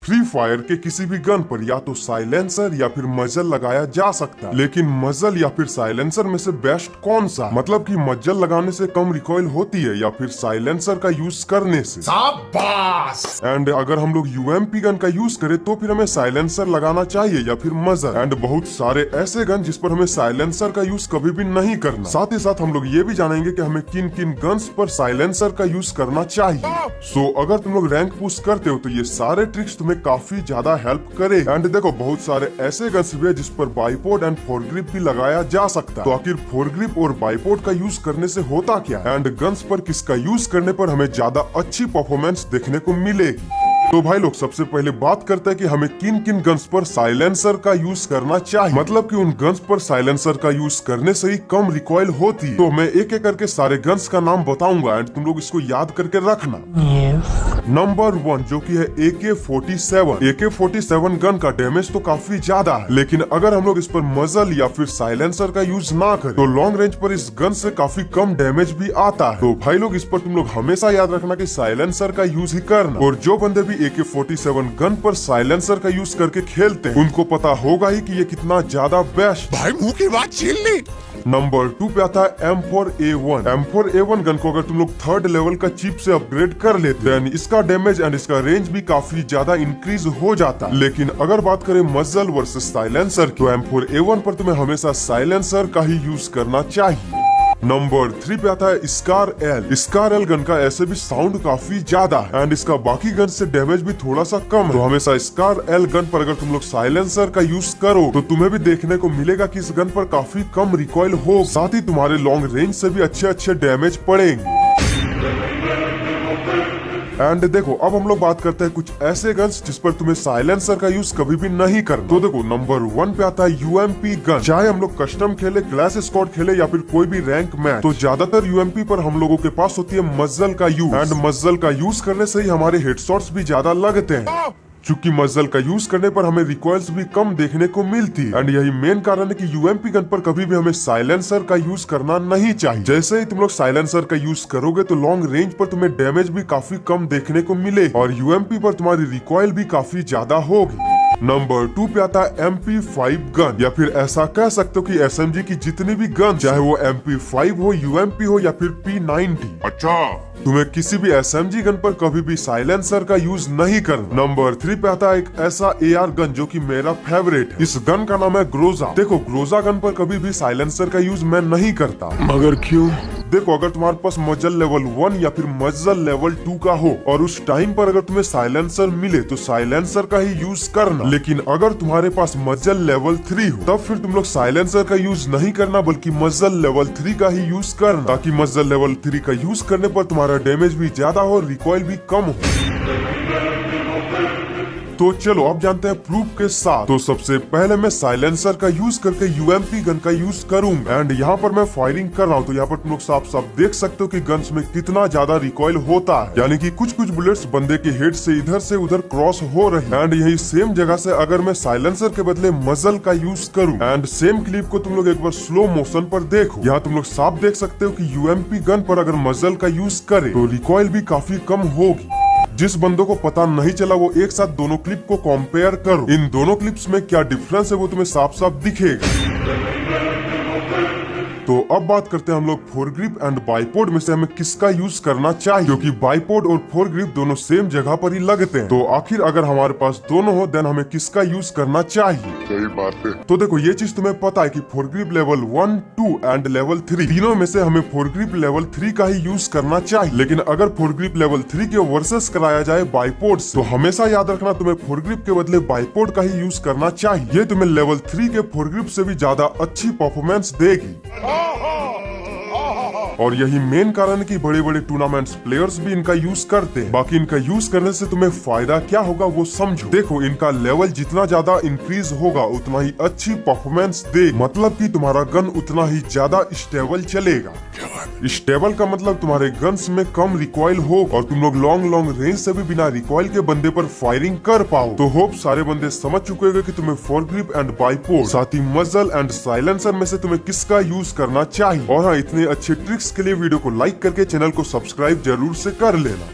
Free fire के किसी भी गन पर या तो साइलेंसर या फिर मजल लगाया जा सकता है, लेकिन मजल या फिर साइलेंसर में से बेस्ट कौन सा? मतलब कि मजल लगाने से कम रिकॉइल होती है या फिर साइलेंसर का यूज करने से? शाबाश! एंड अगर हम लोग यूएमपी गन का यूज करें तो फिर हमें साइलेंसर लगाना चाहिए या फिर मजल? एंड बहुत सारे ऐसे गन जिस पर हमें साइलेंसर का यूज कभी भी नहीं करना। साथ ही साथ हम लोग ये भी जानेंगे कि हमें किन किन गन्स पर साइलेंसर का यूज करना चाहिए। सो अगर तुम लोग रैंक पुश करते हो तो ये सारे ट्रिक्स तुम्हें काफी ज्यादा हेल्प करे। एंड देखो बहुत सारे ऐसे गन्स भी है जिस पर बाइपोड एंड फोरग्रिप भी लगाया जा सकता है। तो आखिर फोरग्रिप और बाइपोड का यूज करने से होता क्या है एंड गन्स पर किसका यूज करने पर हमें ज्यादा अच्छी परफॉर्मेंस देखने को मिलेगी? तो भाई लोग सबसे पहले बात करते हैं कि हमें किन किन गन्स पर साइलेंसर का यूज करना चाहिए। मतलब कि उन गन्स पर साइलेंसर का यूज करने से ही कम रिकॉइल होती है। तो मैं एक एक करके सारे गन्स का नाम बताऊंगा एंड तुम लोग इसको याद करके रखना। नंबर 1 जो कि है AK-47। AK-47 गन का डैमेज तो काफी ज्यादा है, लेकिन अगर हम लोग इस पर मजल या फिर साइलेंसर का यूज ना करें तो लॉन्ग रेंज पर इस गन से काफी कम डैमेज भी आता है। तो भाई लोग इस पर तुम लोग हमेशा याद रखना कि साइलेंसर का यूज ही करना। और जो बंदे भी AK-47 गन पर साइलेंसर का यूज करके खेलते हैं उनको पता होगा ही कि ये कितना ज्यादा बेस्ट। भाई मुंह की बात छीन ली। नंबर 2 पे आता है M4A1। M4A1 गन को अगर तुम लोग 3rd लेवल का चिप से अपग्रेड कर लेते देन इसका डैमेज एंड इसका रेंज भी काफी ज्यादा इंक्रीज हो जाता है। लेकिन अगर बात करें मजल वर्सेस साइलेंसर तो M4A1 पर तुम्हें हमेशा साइलेंसर का ही यूज करना चाहिए। नंबर 3 पे आता है scar L. Scar L gun का ऐसे भी साउंड काफी ज्यादा है एंड इसका बाकी गन से डैमेज भी थोड़ा सा कम है। तो हमेशा स्कार एल गन पर अगर तुम लोग साइलेंसर का यूज करो तो तुम्हें भी देखने को मिलेगा कि इस गन पर काफी कम रिकॉइल हो, साथ ही तुम्हारे लॉन्ग रेंज से भी अच्छे अच्छे डैमेज पड़ेंगे। एंड देखो अब हम लोग बात करते हैं कुछ ऐसे गन्स जिस पर तुम्हें साइलेंसर का यूज कभी भी नहीं करना। तो देखो नंबर 1 पे आता है UMP गन। चाहे हम लोग कस्टम खेले, क्लास स्क्वाड खेले या फिर कोई भी रैंक मैच, तो ज्यादातर UMP पर हम लोगों के पास होती है मजल का यूज। एंड मजल का यूज करने से ही हमारे हेडशॉट्स भी ज्यादा लगते हैं। चूंकि मजल का यूज करने पर हमें रिकॉइल्स भी कम देखने को मिलती है एंड यही मेन कारण है कि UMP गन पर कभी भी हमें साइलेंसर का यूज करना नहीं चाहिए। जैसे ही तुम लोग साइलेंसर का यूज करोगे तो लॉन्ग रेंज पर तुम्हें डैमेज भी काफी कम देखने को मिले और UMP पर तुम्हारी रिकॉइल भी काफी ज्यादा होगी। नंबर 2 पे आता है MP5 गन, या फिर ऐसा कह सकते हो कि SMG की जितनी भी गन, चाहे वो MP5 हो, UMP हो या फिर P90, अच्छा तुम्हें किसी भी SMG गन पर कभी भी साइलेंसर का यूज नहीं करना। नंबर 3 पे आता है एक ऐसा AR गन जो कि मेरा फेवरेट है। इस गन का नाम है ग्रोजा। देखो ग्रोजा गन पर कभी भी साइलेंसर का यूज मैं नहीं करता। मगर क्यों? देखो अगर तुम्हारे पास मजल लेवल 1 या फिर मजल लेवल 2 का हो और उस टाइम पर अगर तुम्हें साइलेंसर मिले तो साइलेंसर का ही यूज करना। लेकिन अगर तुम्हारे पास मजल लेवल 3 हो तब फिर तुम लोग साइलेंसर का यूज नहीं करना बल्कि मजल लेवल 3 का ही यूज करना, ताकि मजल लेवल 3 का यूज करने पर तुम्हारा डैमेज भी ज्यादा हो, रिकॉइल भी कम हो। तो चलो अब जानते हैं प्रूफ के साथ। तो सबसे पहले मैं साइलेंसर का यूज करके UMP गन का यूज करूंगा एंड यहाँ पर मैं फायरिंग कर रहा हूँ। तो यहाँ पर तुम लोग साफ साफ देख सकते हो कि गन्स में कितना ज्यादा रिकॉइल होता है, यानी कि कुछ कुछ बुलेट्स बंदे के हेड से इधर से उधर क्रॉस हो रही है। एंड यही सेम जगह से अगर मैं साइलेंसर के बदले मजल का यूज करूँ एंड सेम क्लिप को तुम लोग एक बार स्लो मोशन पर देखो, यहाँ तुम लोग साफ देख सकते हो कि UMP गन पर अगर मजल का यूज करे तो रिकॉइल भी काफी कम होगी। जिस बंदों को पता नहीं चला वो एक साथ दोनों क्लिप को कंपेयर करो। इन दोनों क्लिप्स में क्या डिफरेंस है वो तुम्हें साफ साफ दिखेगा। तो अब बात करते हैं हम लोग फोरग्रिप एंड बाइपोड में से हमें किसका यूज करना चाहिए, क्योंकि बाइपोड और फोरग्रिप दोनों सेम जगह पर ही लगते हैं। तो आखिर अगर हमारे पास दोनों हो देन हमें किसका यूज करना चाहिए? सही बात है। तो देखो ये चीज तुम्हें पता है कि फोरग्रिप लेवल 1, 2 एंड लेवल 3 तीनों में से हमें फोरग्रिप लेवल 3 का ही यूज करना चाहिए। लेकिन अगर फोरग्रिप लेवल 3 के वर्सेस कराया जाए बाइपोड से, तो हमेशा याद रखना तुम्हें फोरग्रिप के बदले बाइपोड का ही यूज करना चाहिए। ये तुम्हें लेवल 3 के फोरग्रिप से भी ज्यादा अच्छी परफॉर्मेंस देगी। और यही मेन कारण है कि बड़े बड़े टूर्नामेंट्स प्लेयर्स भी इनका यूज करते हैं। बाकी इनका यूज करने से तुम्हें फायदा क्या होगा वो समझो। देखो इनका लेवल जितना ज्यादा इंक्रीज होगा उतना ही अच्छी परफॉर्मेंस दे, मतलब कि तुम्हारा गन उतना ही ज्यादा स्टेबल चलेगा। स्टेबल का मतलब तुम्हारे गन्स में कम रिकॉइल हो और तुम लोग लॉन्ग रेंज से भी बिना रिकॉइल के बंदे पर फायरिंग कर पाओ। तो होप सारे बंदे समझ चुके होंगे कि तुम्हें फोरग्रिप एंड बाइपोड, साथ ही मजल एंड साइलेंसर में से तुम्हें किसका यूज करना चाहिए। और हाँ, इतने अच्छे ट्रिक्स के लिए वीडियो को लाइक करके चैनल को सब्सक्राइब जरूर से कर लेना।